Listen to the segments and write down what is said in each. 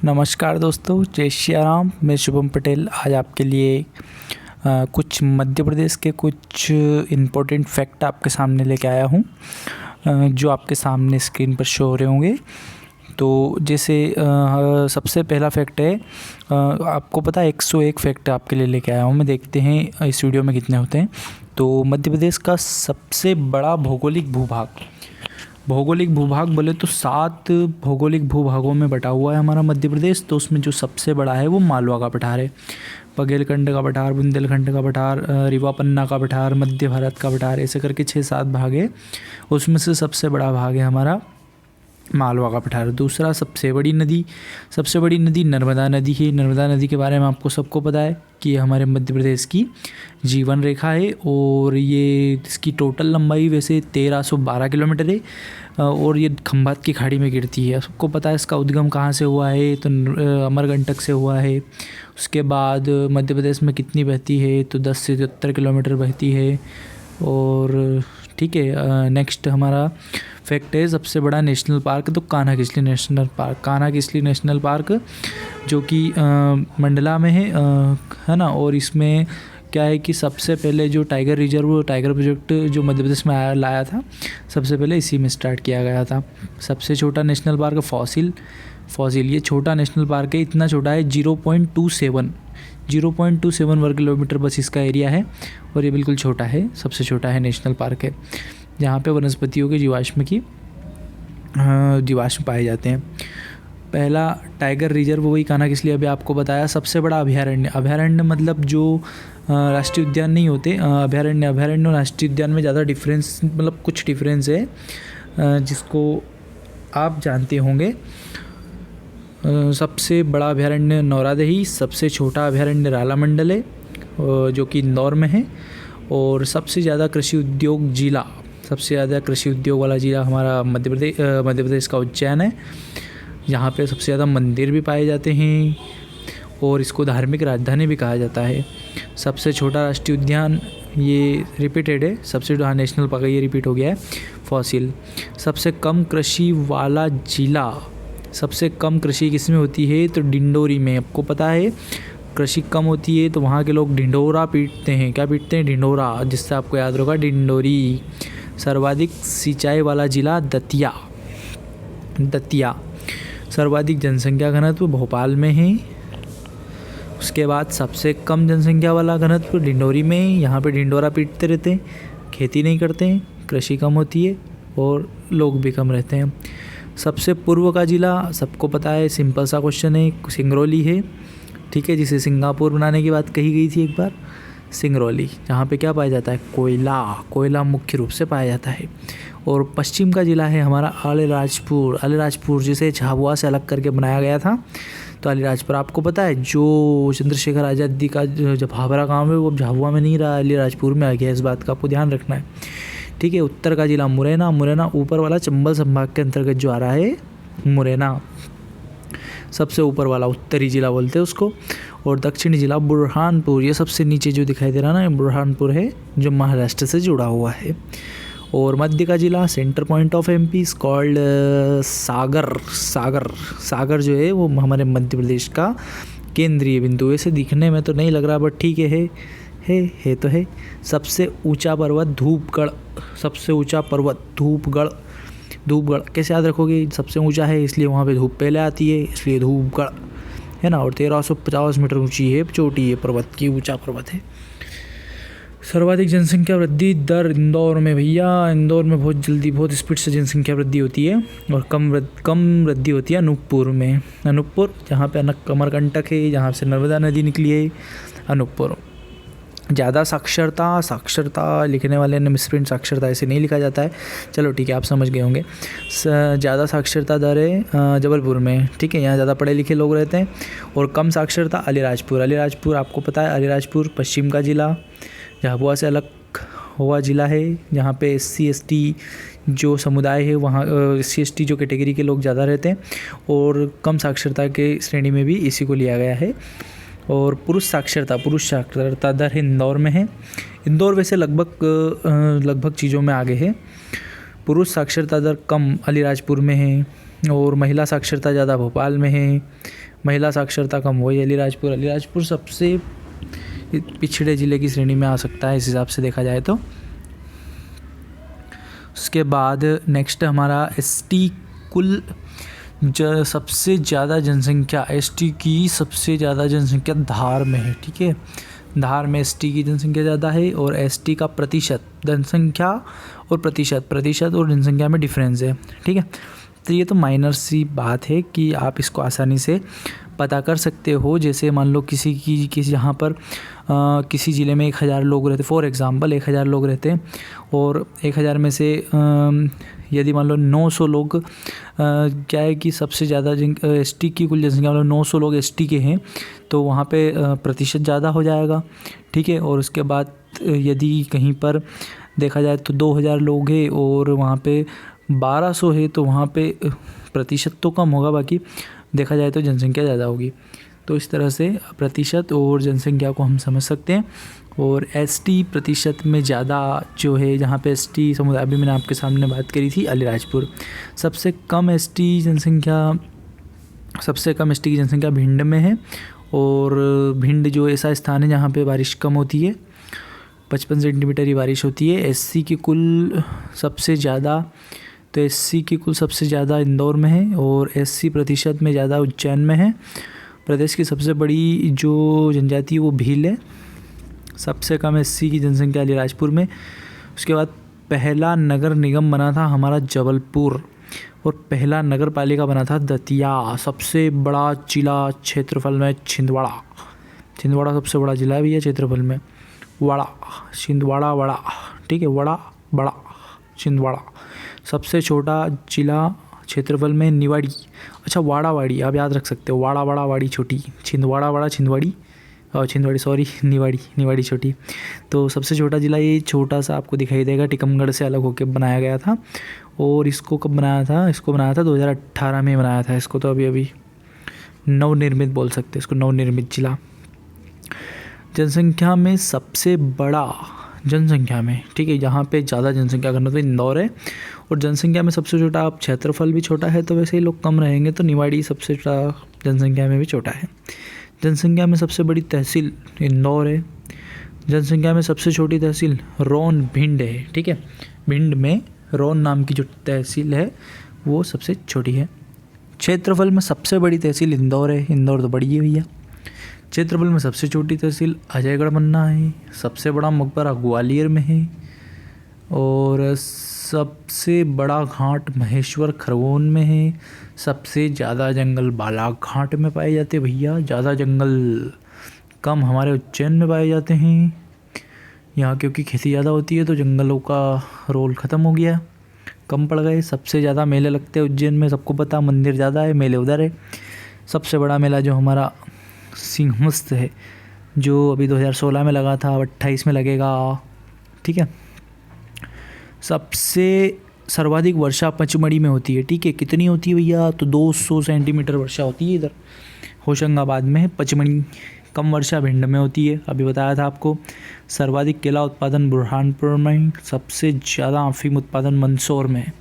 नमस्कार दोस्तों, जय श्री राम। मैं शुभम पटेल आज आपके लिए कुछ मध्य प्रदेश के कुछ इम्पोर्टेंट फैक्ट आपके सामने लेके आया हूँ, जो आपके सामने स्क्रीन पर शो हो रहे होंगे। तो जैसे सबसे पहला फैक्ट है, आपको पता है 101 फैक्ट आपके लिए लेके आया हूँ मैं। देखते हैं इस वीडियो में कितने होते हैं। तो मध्य प्रदेश का सबसे बड़ा भौगोलिक भूभाग बोले तो 7 भौगोलिक भूभागों में बटा हुआ है हमारा मध्य प्रदेश। तो उसमें जो सबसे बड़ा है वो मालवा का पठार है। बघेलखंड का पठार, बुंदेलखंड का पठार, रीवा पन्ना का पठार, मध्य भारत का पठार, ऐसे करके 6-7 भाग है। उसमें से सबसे बड़ा भाग है हमारा मालवा का पठार। दूसरा सबसे बड़ी नदी नर्मदा नदी है। नर्मदा नदी के बारे में आपको सबको पता है कि ये हमारे मध्य प्रदेश की जीवन रेखा है और ये इसकी टोटल लंबाई वैसे 1312 किलोमीटर है और ये खंभात की खाड़ी में गिरती है। सबको पता है इसका उद्गम कहाँ से हुआ है, तो अमरकंटक से हुआ है। उसके बाद मध्य प्रदेश में कितनी बहती है, तो 10 से 73 किलोमीटर बहती है। और ठीक है, नेक्स्ट हमारा फैक्ट है सबसे बड़ा नेशनल पार्क, तो कान्हा किसली नेशनल पार्क जो कि मंडला में है ना। और इसमें क्या है कि सबसे पहले जो टाइगर रिजर्व, टाइगर प्रोजेक्ट जो मध्य प्रदेश में लाया था, सबसे पहले इसी में स्टार्ट किया गया था। सबसे छोटा नेशनल पार्क फॉसिल ये छोटा नेशनल पार्क है। इतना छोटा है 0.27 वर्ग किलोमीटर बस इसका एरिया है और ये बिल्कुल छोटा है, सबसे छोटा है नेशनल पार्क है, जहाँ पे वनस्पतियों के जीवाश्म पाए जाते हैं। पहला टाइगर रिजर्व वही कान्हा किसली अभी आपको बताया। सबसे बड़ा अभयारण्य मतलब जो राष्ट्रीय उद्यान नहीं होते, अभयारण्य और राष्ट्रीय उद्यान में ज़्यादा डिफरेंस, मतलब कुछ डिफरेंस है जिसको आप जानते होंगे। सबसे बड़ा अभयारण्य नौरादेही, सबसे छोटा अभयारण्य रालामंडल है जो कि इंदौर में है। और सबसे ज़्यादा कृषि उद्योग वाला जिला हमारा मध्य प्रदेश का उज्जैन है। यहाँ पे सबसे ज़्यादा मंदिर भी पाए जाते हैं और इसको धार्मिक राजधानी भी कहा जाता है। सबसे छोटा राष्ट्रीय उद्यान ये रिपीटेड है, सबसे बड़ा नेशनल पार्क ये रिपीट हो गया है, फॉसिल। सबसे कम कृषि वाला जिला, सबसे कम कृषि किसमें होती है, तो डिंडोरी में। आपको पता है कृषि कम होती है तो वहाँ के लोग ढिंढोरा पीटते हैं। क्या पीटते हैं? ढिंढोरा, जिससे आपको याद होगा डिंडोरी। सर्वाधिक सिंचाई वाला जिला दतिया। सर्वाधिक जनसंख्या घनत्व भोपाल में है। उसके बाद सबसे कम जनसंख्या वाला घनत्व डिंडोरी में। यहाँ पे ढिंढोरा पीटते रहते हैं, खेती नहीं करते हैं, कृषि कम होती है और लोग भी कम रहते हैं। सबसे पूर्व का जिला सबको पता है, सिंपल सा क्वेश्चन है, सिंगरौली है। ठीक है, जिसे सिंगापुर बनाने की बात कही गई थी एक बार, सिंगरौली, जहाँ पे क्या पाया जाता है, कोयला मुख्य रूप से पाया जाता है। और पश्चिम का जिला है हमारा अलीराजपुर, जिसे झाबुआ से अलग करके बनाया गया था। तो अलीराजपुर आपको पता है, जो चंद्रशेखर आज़ादी का जो भाभरा गाँव है वो झाबुआ में नहीं रहा, अलीराजपुर में आ गया। इस बात का आपको ध्यान रखना है। ठीक है, उत्तर का जिला मुरैना ऊपर वाला चंबल संभाग के अंतर्गत जो आ रहा है मुरैना, सबसे ऊपर वाला उत्तरी जिला बोलते हैं उसको। और दक्षिणी जिला बुरहानपुर, ये सबसे नीचे जो दिखाई दे रहा है ना, बुरहानपुर है जो महाराष्ट्र से जुड़ा हुआ है। और मध्य का जिला center point of MP is called Sagar जो है वो हमारे मध्य प्रदेश का केंद्रीय बिंदु। ऐसे दिखने में तो नहीं लग रहा बट ठीक है तो है। सबसे ऊंचा पर्वत धूपगढ़ कैसे याद रखोगे? सबसे ऊंचा है इसलिए वहाँ पे धूप पहले आती है, इसलिए धूपगढ़ है ना। और 1350 मीटर ऊंची है, चोटी है पर्वत की, ऊंचा पर्वत है। सर्वाधिक जनसंख्या वृद्धि दर इंदौर में बहुत स्पीड से जनसंख्या वृद्धि होती है। और कम वृद्धि होती है अनूपपुर, जहाँ पे अमरकंटक है, जहाँ से नर्मदा नदी निकली है, अनूपपुर। ज़्यादा साक्षरता लिखने वाले ने मिसप्रिंट साक्षरता ऐसे नहीं लिखा जाता है, चलो ठीक है आप समझ गए होंगे। ज़्यादा साक्षरता दर है जबलपुर में। ठीक है, यहाँ ज़्यादा पढ़े लिखे लोग रहते हैं। और कम साक्षरता अलीराजपुर आपको पता है, अलीराजपुर पश्चिम का जिला, झाबुआ से अलग हुआ जिला है, जहाँ पे SC/ST जो समुदाय है वहाँ SC/ST जो कैटेगरी के लोग ज़्यादा रहते हैं। और कम साक्षरता के श्रेणी में भी इसी को लिया गया है। और पुरुष साक्षरता दर इंदौर में है। इंदौर वैसे लगभग चीज़ों में आगे है। पुरुष साक्षरता दर कम अलीराजपुर में है और महिला साक्षरता ज़्यादा भोपाल में है। महिला साक्षरता कम हुई अलीराजपुर सबसे पिछड़े ज़िले की श्रेणी में आ सकता है इस हिसाब से देखा जाए तो। उसके बाद नेक्स्ट हमारा एसटी कुल सबसे ज़्यादा जनसंख्या, एसटी की सबसे ज़्यादा जनसंख्या धार में है, ठीक है। धार में एसटी की जनसंख्या ज़्यादा है और एसटी का प्रतिशत, जनसंख्या और प्रतिशत और जनसंख्या में डिफरेंस है, ठीक है। तो ये तो माइनर सी बात है कि आप इसको आसानी से पता कर सकते हो। जैसे मान लो किसी यहाँ पर किसी ज़िले में 1000 लोग रहते, फॉर एग्ज़ाम्पल 1000 लोग रहते हैं और 1000 में से यदि मान लो 900 लोग क्या है कि सबसे ज़्यादा एसटी की कुल जनसंख्या मतलब 900 लोग एसटी के हैं, तो वहाँ पे प्रतिशत ज़्यादा हो जाएगा, ठीक है। और उसके बाद यदि कहीं पर देखा जाए तो 2000 लोग हैं और वहाँ पे 1200 है, तो वहाँ पे प्रतिशत तो कम होगा, बाकी देखा जाए तो जनसंख्या ज़्यादा होगी। तो इस तरह से प्रतिशत और जनसंख्या को हम समझ सकते हैं। और एसटी प्रतिशत में ज़्यादा जो है, जहाँ पे एसटी समुदाय, अभी मैंने आपके सामने बात करी थी अलीराजपुर। सबसे कम एसटी की जनसंख्या भिंड में है और भिंड जो ऐसा स्थान है जहाँ पे बारिश कम होती है, 55 सेंटीमीटर ही बारिश होती है। एससी की कुल सबसे ज़्यादा इंदौर में है और एससी प्रतिशत में ज़्यादा उज्जैन में है। प्रदेश की सबसे बड़ी जो जनजाति है वो भील है। सबसे कम एससी की जनसंख्या अलीराजपुर में। उसके बाद पहला नगर निगम बना था हमारा जबलपुर और पहला नगर पालिका बना था दतिया। सबसे बड़ा जिला क्षेत्रफल में छिंदवाड़ा सबसे बड़ा जिला है भैया क्षेत्रफल में। छिंदवाड़ा, ठीक है, बड़ा छिंदवाड़ा। सबसे छोटा जिला क्षेत्रफल में निवाड़ी, अच्छा वाड़ी आप याद रख सकते हो, वाड़ी छोटी, निवाड़ी छोटी। तो सबसे छोटा जिला ये छोटा सा आपको दिखाई देगा, टीकमगढ़ से अलग होकर बनाया गया था। और इसको कब बनाया था? इसको बनाया था 2018 में बनाया था इसको। तो अभी नवनिर्मित बोल सकते हैं इसको, नवनिर्मित जिला। जनसंख्या में सबसे बड़ा, ठीक है, जहाँ पे ज़्यादा जनसंख्या घनत्व इंदौर है। और जनसंख्या में सबसे छोटा, आप क्षेत्रफल भी छोटा है तो वैसे ही लोग कम रहेंगे, तो निवाड़ी सबसे छोटा जनसंख्या में भी छोटा है। जनसंख्या में सबसे बड़ी तहसील इंदौर है। जनसंख्या में सबसे छोटी तहसील रोन भिंड है, ठीक है। भिंड में रोन नाम की जो तहसील है वो सबसे छोटी है। क्षेत्रफल में सबसे बड़ी तहसील इंदौर है, इंदौर तो बड़ी है भैया। क्षेत्रफल में सबसे छोटी तहसील अजयगढ़ मन्ना है। सबसे बड़ा मकबरा ग्वालियर में है और सबसे बड़ा घाट महेश्वर खरगोन में है। सबसे ज़्यादा जंगल बालाघाट में पाए जाते हैं भैया। ज़्यादा जंगल कम हमारे उज्जैन में पाए जाते हैं। यहाँ क्योंकि खेती ज़्यादा होती है तो जंगलों का रोल ख़त्म हो गया, कम पड़ गए। सबसे ज़्यादा मेले लगते हैं उज्जैन में, सबको पता, मंदिर ज़्यादा है, मेले उधर है। सबसे बड़ा मेला जो हमारा सिंहस्थ है, जो अभी 2016 में लगा था, 28 में लगेगा, ठीक है। सबसे सर्वाधिक वर्षा पचमढ़ी में होती है, ठीक है। कितनी होती है भैया? तो 200 सेंटीमीटर वर्षा होती है इधर होशंगाबाद में, पचमढ़ी। कम वर्षा भिंड में होती है, अभी बताया था आपको। सर्वाधिक केला उत्पादन बुरहानपुर में। सबसे ज़्यादा अफीम उत्पादन मंदसौर में,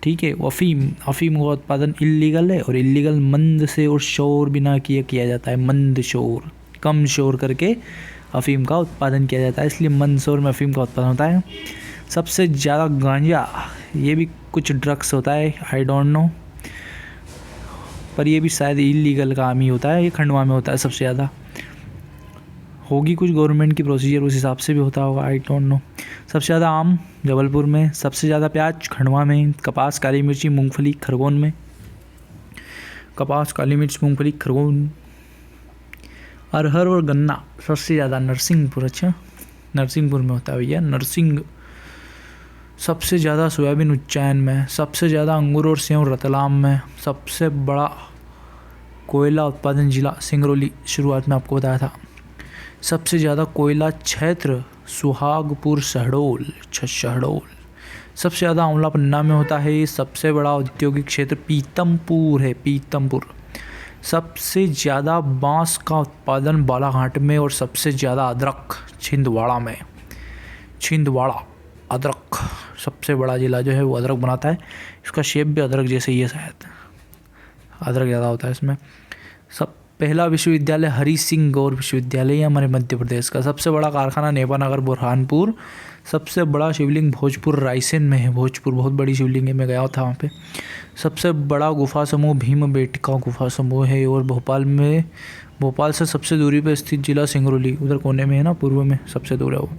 ठीक है। अफीम का उत्पादन इल्लीगल है और इल्लीगल मंद से और शोर बिना किया जाता है। मंद शोर, कम शोर करके अफीम का उत्पादन किया जाता है, इसलिए मंदसौर में अफीम का उत्पादन होता है। सबसे ज़्यादा गांजा, ये भी कुछ ड्रग्स होता है, आई डोंट नो, पर ये भी शायद इल्लीगल काम ही होता है। ये खंडवा में होता है सबसे ज़्यादा, होगी कुछ गवर्नमेंट की प्रोसीजर उस हिसाब से भी होता होगा, आई डोंट नो। सबसे ज़्यादा आम जबलपुर में। सबसे ज़्यादा प्याज खंडवा में। कपास, काली मिर्ची, मूंगफली खरगोन में। कपास, काली मिर्च, मूंगफली खरगोन। अरहर और गन्ना सबसे ज़्यादा नरसिंहपुर, अच्छा नरसिंहपुर में होता है भैया, नरसिंह। सबसे ज़्यादा सोयाबीन उज्जैन में। सबसे ज़्यादा अंगूर और सेव रतलाम में। सबसे बड़ा कोयला उत्पादन जिला सिंगरौली, शुरुआत में आपको बताया था। सबसे ज़्यादा कोयला क्षेत्र सुहागपुर शहडोल। सबसे ज़्यादा आंवला पन्ना में होता है। सबसे बड़ा औद्योगिक क्षेत्र पीतमपुर है, पीतमपुर। सबसे ज़्यादा बांस का उत्पादन बालाघाट में और सबसे ज़्यादा अदरक छिंदवाड़ा में। छिंदवाड़ा अदरक, सबसे बड़ा जिला जो है वो अदरक बनाता है। इसका शेप भी अदरक जैसे ही है, शायद अदरक ज़्यादा होता है इसमें। सब पहला विश्वविद्यालय हरि सिंह गौर विश्वविद्यालय है हमारे मध्य प्रदेश का। सबसे बड़ा कारखाना नेपानगर बुरहानपुर। सबसे बड़ा शिवलिंग भोजपुर रायसेन में है। भोजपुर बहुत बड़ी शिवलिंग है, मैं गया था वहाँ पे। सबसे बड़ा गुफा समूह भीमबेटका गुफा समूह है और भोपाल से सबसे दूरी पे स्थित जिला सिंगरौली, उधर कोने में है ना, पूर्व में सबसे दूर है वो।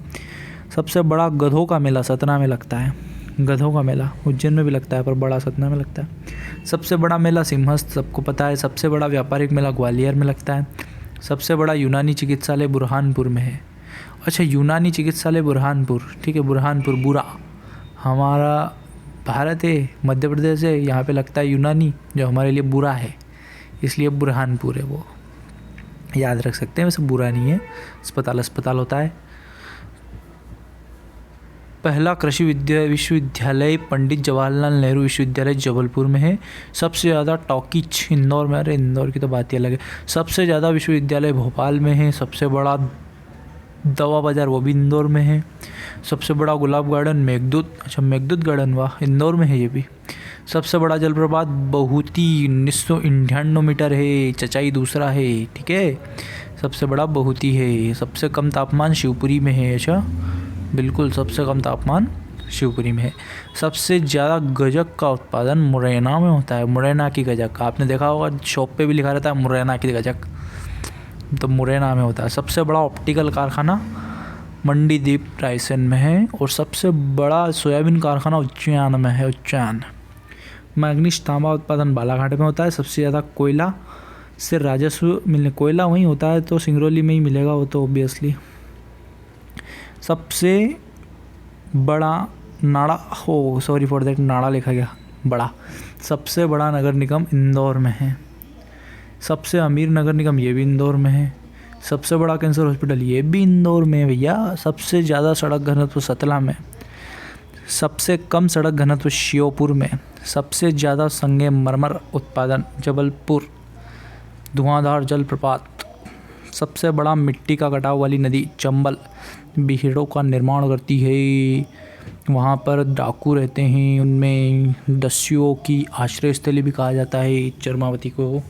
सबसे बड़ा गधों का मेला सतना में लगता है। गधों का मेला उज्जैन में भी लगता है पर बड़ा सतना में लगता है। सबसे बड़ा मेला सिंहस्थ, सबको पता है। सबसे बड़ा व्यापारिक मेला ग्वालियर में लगता है। सबसे बड़ा यूनानी चिकित्सालय बुरहानपुर में है। अच्छा, यूनानी चिकित्सालय बुरहानपुर, ठीक है, बुरहानपुर बुरा हमारा भारत है, मध्य प्रदेश है, यहाँ पे लगता है यूनानी जो हमारे लिए बुरा है, इसलिए बुरहानपुर है, वो याद रख सकते हैं। वैसे बुरा नहीं है, अस्पताल होता है। पहला कृषि विश्वविद्यालय पंडित जवाहरलाल नेहरू विश्वविद्यालय जबलपुर में है। सबसे ज़्यादा टॉकीज इंदौर में, अरे इंदौर की तो बात ही अलग है। सबसे ज़्यादा विश्वविद्यालय भोपाल में है। सबसे बड़ा दवा बाज़ार वो भी इंदौर में है। सबसे बड़ा गुलाब गार्डन मेघदूत, अच्छा मेघदूत गार्डन, वाह, इंदौर में है ये भी। सबसे बड़ा जलप्रपात बहुती 1998 मीटर है, चचाई दूसरा है, ठीक है, सबसे बड़ा बहुती है। सबसे कम तापमान शिवपुरी में है, अच्छा बिल्कुल सबसे कम तापमान शिवपुरी में है। सबसे ज़्यादा गजक का उत्पादन मुरैना में होता है। मुरैना की गजक आपने देखा होगा, शॉप पे भी लिखा रहता है मुरैना की गजक, तो मुरैना में होता है। सबसे बड़ा ऑप्टिकल कारखाना मंडीदीप रायसेन में है। और सबसे बड़ा सोयाबीन कारखाना उज्जैन में है, उज्जैन। मैग्नीज तांबा उत्पादन बालाघाट में होता है। सबसे ज़्यादा कोयला से राजस्व मिलने, कोयला वहीं होता है तो सिंगरौली में ही मिलेगा वो तो ऑब्वियसली। सबसे बड़ा नाड़ा, हो सॉरी फॉर दैट, नाड़ा लिखा गया बड़ा। सबसे बड़ा नगर निगम इंदौर में है। सबसे अमीर नगर निगम ये भी इंदौर में है। सबसे बड़ा कैंसर हॉस्पिटल ये भी इंदौर में है भैया। सबसे ज़्यादा सड़क घनत्व सतला में। सबसे कम सड़क घनत्व श्योपुर में। सबसे ज़्यादा संगमरमर उत्पादन जबलपुर। धुआंधार जलप्रपात। सबसे बड़ा मिट्टी का कटाव वाली नदी चंबल बिहेड़ों का निर्माण करती है। वहाँ पर डाकू रहते हैं, उनमें दस्युओं की आश्रय स्थली भी कहा जाता है चरमावती को।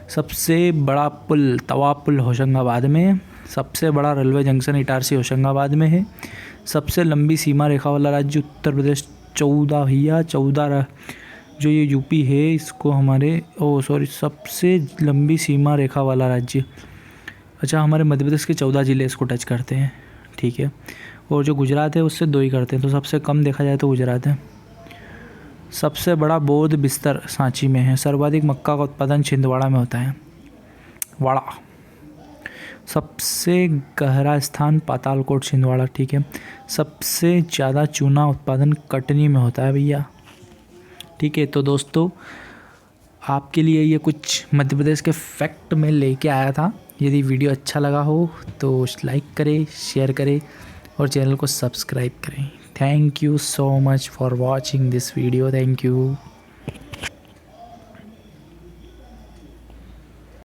सबसे बड़ा पुल तवा पुल होशंगाबाद में। सबसे बड़ा रेलवे जंक्शन इटारसी होशंगाबाद में है। सबसे लंबी सीमा रेखा वाला राज्य उत्तर प्रदेश 14 भैया, 14 जो ये यूपी है इसको हमारे सबसे लंबी सीमा रेखा वाला राज्य, अच्छा हमारे मध्य प्रदेश के 14 जिले इसको टच करते हैं, ठीक है। और जो गुजरात है उससे 2 ही करते हैं, तो सबसे कम देखा जाए तो गुजरात है। सबसे बड़ा बौद्ध बिस्तर सांची में है। सर्वाधिक मक्का का उत्पादन छिंदवाड़ा में होता है, वाड़ा। सबसे गहरा स्थान पातालकोट छिंदवाड़ा, ठीक है। सबसे ज़्यादा चूना उत्पादन कटनी में होता है भैया, ठीक है। तो दोस्तों आपके लिए ये कुछ मध्य प्रदेश के फैक्ट में लेके आया था। यदि वीडियो अच्छा लगा हो तो लाइक करें, शेयर करें और चैनल को सब्सक्राइब करें। Thank you so much for watching this video, thank you.